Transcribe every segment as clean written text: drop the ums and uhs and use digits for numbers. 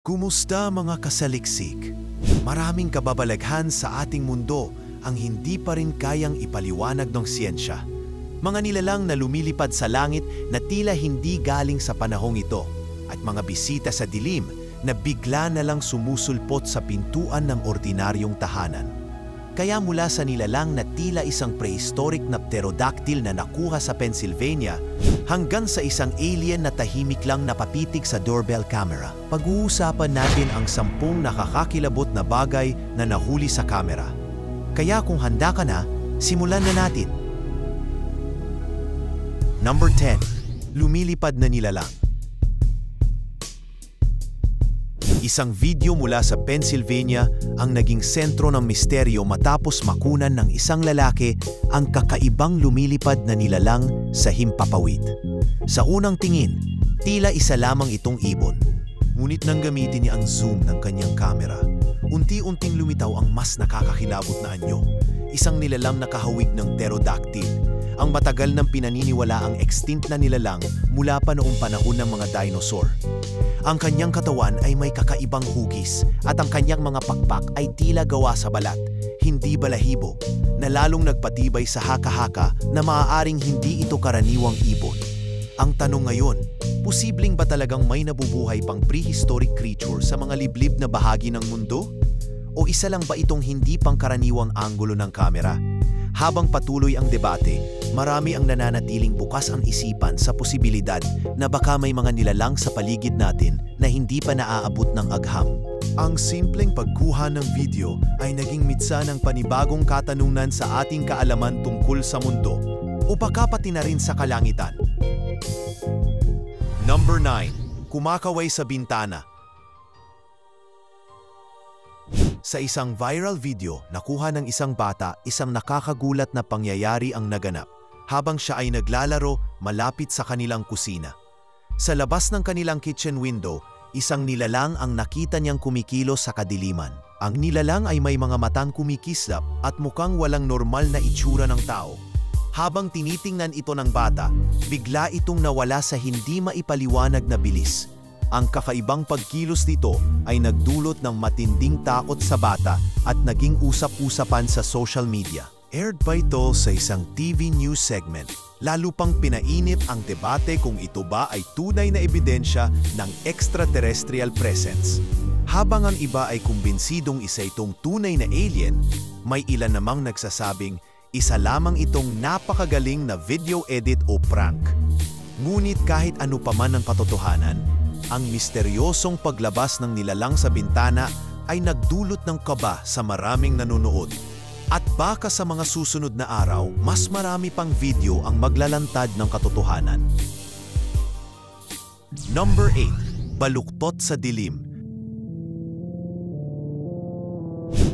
Kumusta mga kasaliksik? Maraming kababalaghan sa ating mundo ang hindi pa rin kayang ipaliwanag ng siyensya. Mga nilalang na lumilipad sa langit na tila hindi galing sa panahong ito at mga bisita sa dilim na bigla na lang sumusulpot sa pintuan ng ordinaryong tahanan. Kaya mula sa nilalang na tila isang prehistoric na pterodactyl na nakuha sa Pennsylvania hanggang sa isang alien na tahimik lang napapitik sa doorbell camera, pag-uusapan natin ang 10 nakakakilabot na bagay na nahuli sa kamera. Kaya kung handa ka na, simulan na natin. Number 10. Lumilipad na nilalang. Isang video mula sa Pennsylvania ang naging sentro ng misteryo matapos makunan ng isang lalaki ang kakaibang lumilipad na nilalang sa himpapawid. Sa unang tingin, tila isa lamang itong ibon. Ngunit nang gamitin niya ang zoom ng kanyang kamera, unti-unting lumitaw ang mas nakakakilabot na anyo. Isang nilalang na kahawig ng pterodactyl. Ang matagal nang pinaniniwala ang extinct na nilalang mula pa noong panahon ng mga dinosaur. Ang kanyang katawan ay may kakaibang hugis at ang kanyang mga pakpak ay tila gawa sa balat, hindi balahibo, na lalong nagpatibay sa haka-haka na maaaring hindi ito karaniwang ibon. Ang tanong ngayon, posibleng ba talagang may nabubuhay pang prehistoric creature sa mga liblib na bahagi ng mundo? O isa lang ba itong hindi pangkaraniwang anggulo ng kamera? Habang patuloy ang debate, marami ang nananatiling bukas ang isipan sa posibilidad na baka may mga nilalang sa paligid natin na hindi pa naaabot ng agham. Ang simpleng pagkuha ng video ay naging mitsa ng panibagong katanungan sa ating kaalaman tungkol sa mundo o baka pati na rin sa kalangitan. Number 9. Kumakaway sa bintana. Sa isang viral video, nakuha ng isang bata isang nakakagulat na pangyayari ang naganap habang siya ay naglalaro malapit sa kanilang kusina. Sa labas ng kanilang kitchen window, isang nilalang ang nakita niyang kumikilos sa kadiliman. Ang nilalang ay may mga matang kumikislap at mukhang walang normal na itsura ng tao. Habang tinitingnan ito ng bata, bigla itong nawala sa hindi maipaliwanag na bilis. Ang kakaibang pagkilos nito ay nagdulot ng matinding takot sa bata at naging usap-usapan sa social media. Aired pa ito sa isang TV news segment. Lalo pang pinainit ang debate kung ito ba ay tunay na ebidensya ng extraterrestrial presence. Habang ang iba ay kumbinsidong isa itong tunay na alien, may ilan namang nagsasabing isa lamang itong napakagaling na video edit o prank. Ngunit kahit ano pa man ang katotohanan, ang misteryosong paglabas ng nilalang sa bintana ay nagdulot ng kaba sa maraming nanonood. At baka sa mga susunod na araw, mas marami pang video ang maglalantad ng katotohanan. Number 8. Baluktot sa dilim.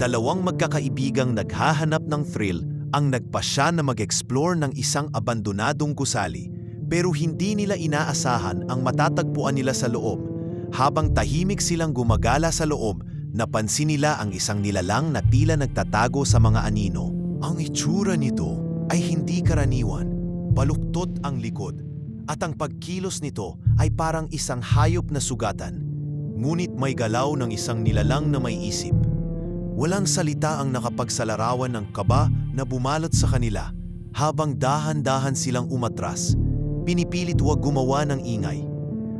Dalawang magkakaibigang naghahanap ng thrill ang nagpasya na mag-explore ng isang abandonadong gusali. Pero hindi nila inaasahan ang matatagpuan nila sa loob. Habang tahimik silang gumagala sa loob, napansin nila ang isang nilalang na tila nagtatago sa mga anino. Ang itsura nito ay hindi karaniwan, baluktot ang likod, at ang pagkilos nito ay parang isang hayop na sugatan. Ngunit may galaw ng isang nilalang na may isip. Walang salita ang nakapagsalarawan ng kaba na bumalot sa kanila habang dahan-dahan silang umatras. Pinipilit huwag gumawa ng ingay.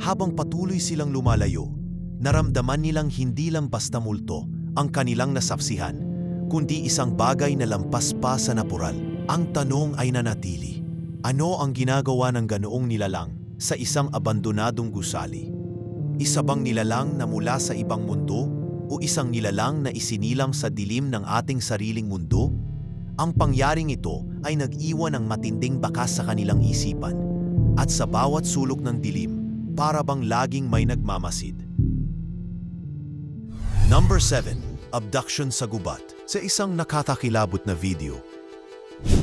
Habang patuloy silang lumalayo, naramdaman nilang hindi lang basta multo ang kanilang nasapsihan, kundi isang bagay na lampas pa sa natural. Ang tanong ay nanatili. Ano ang ginagawa ng ganoong nilalang sa isang abandonadong gusali? Isa bang nilalang na mula sa ibang mundo o isang nilalang na isinilang sa dilim ng ating sariling mundo? Ang pangyaring ito ay nag-iwan ng matinding bakas sa kanilang isipan. At sa bawat sulok ng dilim, para bang laging may nagmamasid. Number 7. Abduction sa gubat. Sa isang nakatakilabot na video,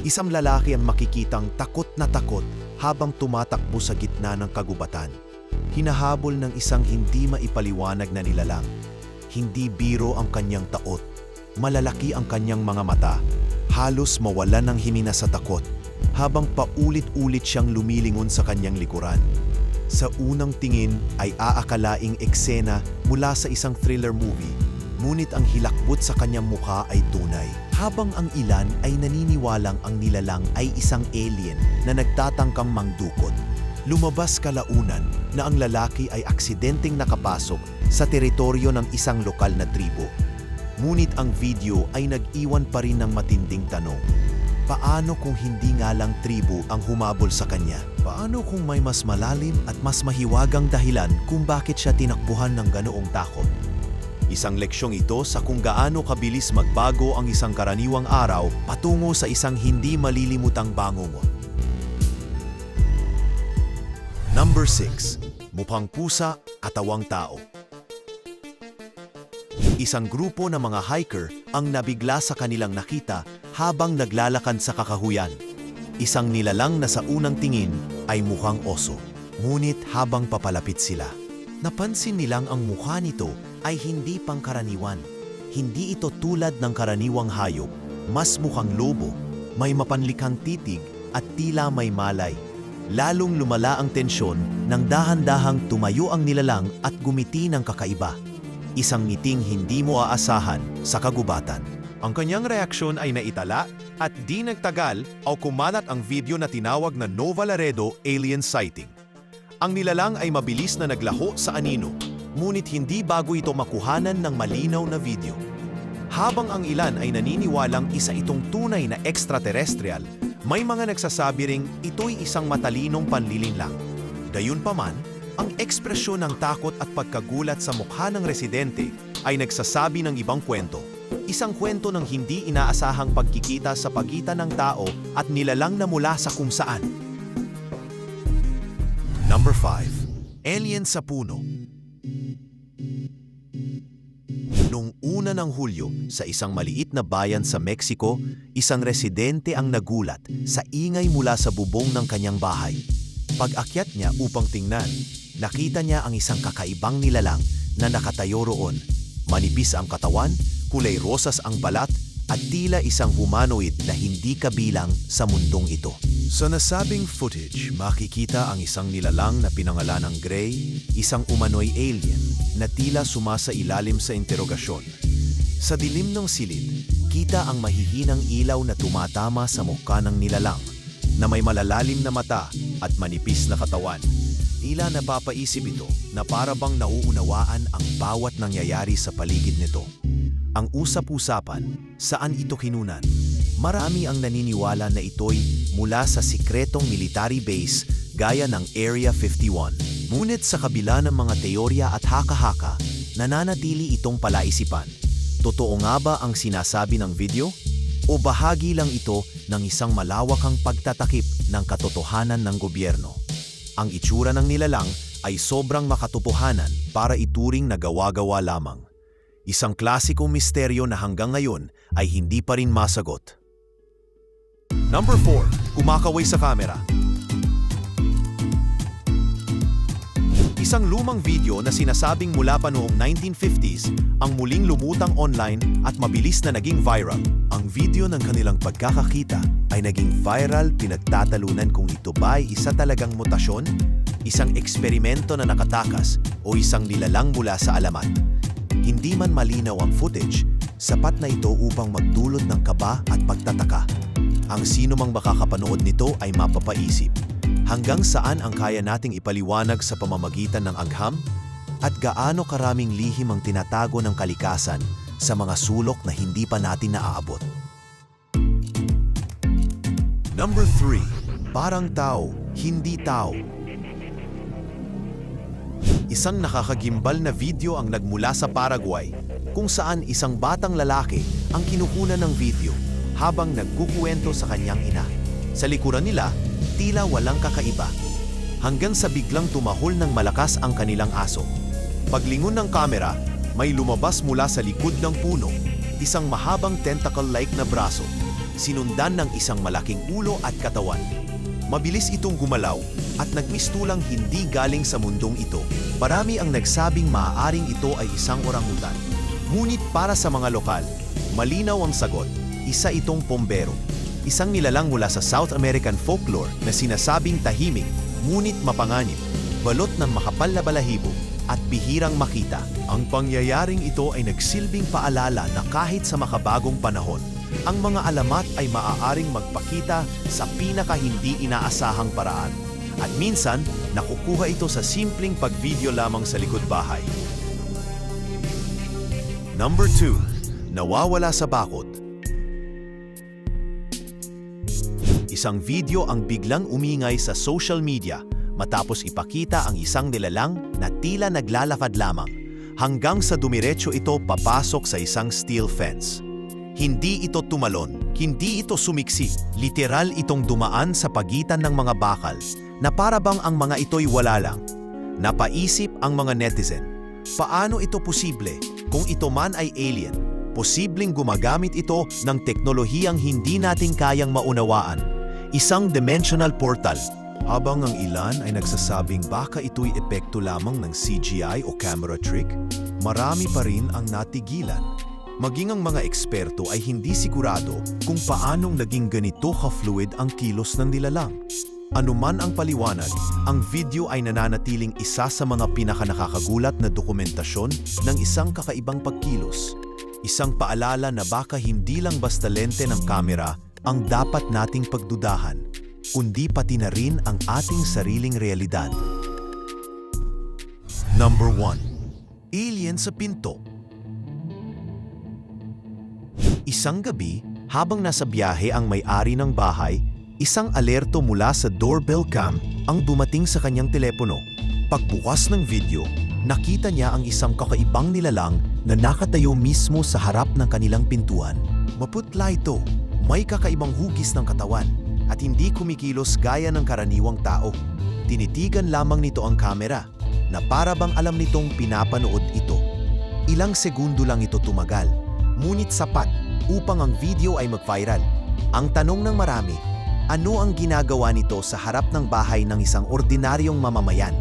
isang lalaki ang makikitang takot na takot habang tumatakbo sa gitna ng kagubatan. Hinahabol ng isang hindi maipaliwanag na nilalang. Hindi biro ang kanyang taot. Malalaki ang kanyang mga mata. Halos mawalan ng himina sa takot habang paulit-ulit siyang lumilingon sa kanyang likuran. Sa unang tingin ay aakalaing eksena mula sa isang thriller movie, ngunit ang hilakbot sa kanyang mukha ay tunay. Habang ang ilan ay naniniwalang ang nilalang ay isang alien na nagtatangkang mangdukot, lumabas kalaunan na ang lalaki ay aksidenteng nakapasok sa teritoryo ng isang lokal na tribo. Ngunit ang video ay nag-iwan pa rin ng matinding tanong. Paano kung hindi nga lang tribo ang humabol sa kanya? Paano kung may mas malalim at mas mahiwagang dahilan kung bakit siya tinakbuhan ng ganoong takot? Isang leksyong ito sa kung gaano kabilis magbago ang isang karaniwang araw patungo sa isang hindi malilimutang bangungot. Number 6. Mukhang pusa, katawang tao. Isang grupo ng mga hiker ang nabigla sa kanilang nakita habang naglalakad sa kakahuyan. Isang nilalang na sa unang tingin ay mukhang oso. Ngunit habang papalapit sila, napansin nilang ang mukha nito ay hindi pangkaraniwan. Hindi ito tulad ng karaniwang hayop, mas mukhang lobo, may mapanlikhang titig at tila may malay. Lalong lumala ang tensyon nang dahan-dahang tumayo ang nilalang at gumiti ng kakaiba. Isang ngiting hindi mo aasahan sa kagubatan. Ang kanyang reaksyon ay naitala at di nagtagal o kumalat ang video na tinawag na Nova Laredo alien sighting. Ang nilalang ay mabilis na naglaho sa anino, ngunit hindi bago ito makuhanan ng malinaw na video. Habang ang ilan ay naniniwalang isa itong tunay na extraterrestrial, may mga nagsasabi ring ito'y isang matalinong panlilinlang. Gayunpaman, ang ekspresyon ng takot at pagkagulat sa mukha ng residente ay nagsasabi ng ibang kwento. Isang kwento ng hindi inaasahang pagkikita sa pagitan ng tao at nilalang na mula sa kung saan. Number 5. Alien sa puno. Noong una ng Hulyo, sa isang maliit na bayan sa Mexico, isang residente ang nagulat sa ingay mula sa bubong ng kanyang bahay. Pag-akyat niya upang tingnan, nakita niya ang isang kakaibang nilalang na nakatayo roon. Manipis ang katawan, kulay rosas ang balat, at tila isang humanoid na hindi kabilang sa mundong ito. Sa nasabing footage, makikita ang isang nilalang na pinangalanang Gray, isang umano'y alien na tila sumasailalim sa interogasyon. Sa dilim ng silid, kita ang mahihinang ilaw na tumatama sa mukha ng nilalang, na may malalalim na mata at manipis na katawan. Tila napapaisip ito na para bang nauunawaan ang bawat nangyayari sa paligid nito. Ang usap-usapan, saan ito kinunan? Marami ang naniniwala na ito'y mula sa sikretong military base gaya ng Area 51. Ngunit sa kabila ng mga teorya at haka-haka, nananatili itong palaisipan. Totoo nga ba ang sinasabi ng video? O bahagi lang ito ng isang malawakang pagtatakip ng katotohanan ng gobyerno? Ang itsura ng nilalang ay sobrang makatotohanan para ituring na gawa-gawa lamang. Isang klasikong misteryo na hanggang ngayon ay hindi pa rin masagot. Number 4. Kumakaway sa kamera. Isang lumang video na sinasabing mula pa noong 1950s ang muling lumutang online at mabilis na naging viral. Ang video ng kanilang pagkakakita ay naging viral, pinagtatalunan kung ito ba ay isa talagang mutasyon, isang eksperimento na nakatakas o isang nilalang mula sa alamat. Hindi man malinaw ang footage, sapat na ito upang magdulot ng kaba at pagtataka. Ang sino mang makakapanood nito ay mapapaisip. Hanggang saan ang kaya nating ipaliwanag sa pamamagitan ng agham? At gaano karaming lihim ang tinatago ng kalikasan sa mga sulok na hindi pa natin naaabot? Number 3. Parang tao, hindi tao. Isang nakakagimbal na video ang nagmula sa Paraguay kung saan isang batang lalaki ang kinukunan ng video habang nagkukuwento sa kanyang ina. Sa likuran nila, tila walang kakaiba, hanggang sa biglang tumahol ng malakas ang kanilang aso. Paglingon ng kamera, may lumabas mula sa likod ng puno, isang mahabang tentacle-like na braso, sinundan ng isang malaking ulo at katawan. Mabilis itong gumalaw at nagmistulang hindi galing sa mundong ito. Marami ang nagsabing maaaring ito ay isang orangutan. Ngunit para sa mga lokal, malinaw ang sagot, isa itong pombero. Isang nilalang mula sa South American folklore na sinasabing tahimik, ngunit mapanganib. balot ng makapal na balahibo at bihirang makita. Ang pangyayaring ito ay nagsilbing paalala na kahit sa makabagong panahon, ang mga alamat ay maaaring magpakita sa pinaka-hindi inaasahang paraan. At minsan, nakukuha ito sa simpleng pag-video lamang sa likod bahay. Number 2. Nawawala sa bakod. Isang video ang biglang umingay sa social media matapos ipakita ang isang nilalang na tila naglalakad lamang hanggang sa dumiretso ito papasok sa isang steel fence. Hindi ito tumalon, hindi ito sumiksi, literal itong dumaan sa pagitan ng mga bakal na para bang ang mga ito'y wala lang. Napaisip ang mga netizen, paano ito posible kung ito man ay alien? Posibleng gumagamit ito ng teknolohiyang hindi natin kayang maunawaan. Isang dimensional portal. Habang ang ilan ay nagsasabing baka ito'y epekto lamang ng CGI o camera trick, marami pa rin ang natigilan. Maging ang mga eksperto ay hindi sigurado kung paanong naging ganito ka-fluid ang kilos ng nilalang. Anuman ang paliwanag, ang video ay nananatiling isa sa mga pinakanakakagulat na dokumentasyon ng isang kakaibang pagkilos. Isang paalala na baka hindi lang basta lente ng kamera ang dapat nating pagdudahan, kundi pati na rin ang ating sariling realidad. Number 1. Alien sa pinto. Isang gabi, habang nasa biyahe ang may-ari ng bahay, isang alerto mula sa doorbell cam ang dumating sa kanyang telepono. Pagbukas ng video, nakita niya ang isang kakaibang nilalang na nakatayo mismo sa harap ng kanilang pintuan. Maputla ito, may kakaibang hugis ng katawan at hindi kumikilos gaya ng karaniwang tao. Tinitigan lamang nito ang kamera na para bang alam nitong pinapanood ito. Ilang segundo lang ito tumagal, ngunit sapat upang ang video ay mag-viral. Ang tanong ng marami, ano ang ginagawa nito sa harap ng bahay ng isang ordinaryong mamamayan?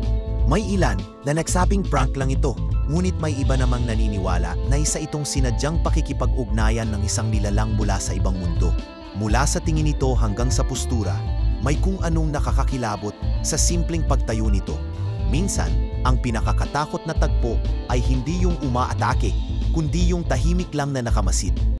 May ilan na nagsabing prank lang ito, ngunit may iba namang naniniwala na isa itong sinadyang pakikipag-ugnayan ng isang nilalang mula sa ibang mundo. Mula sa tingin nito hanggang sa postura, may kung anong nakakakilabot sa simpleng pagtayo nito. Minsan, ang pinakakatakot na tagpo ay hindi yung umaatake, kundi yung tahimik lang na nakamasid.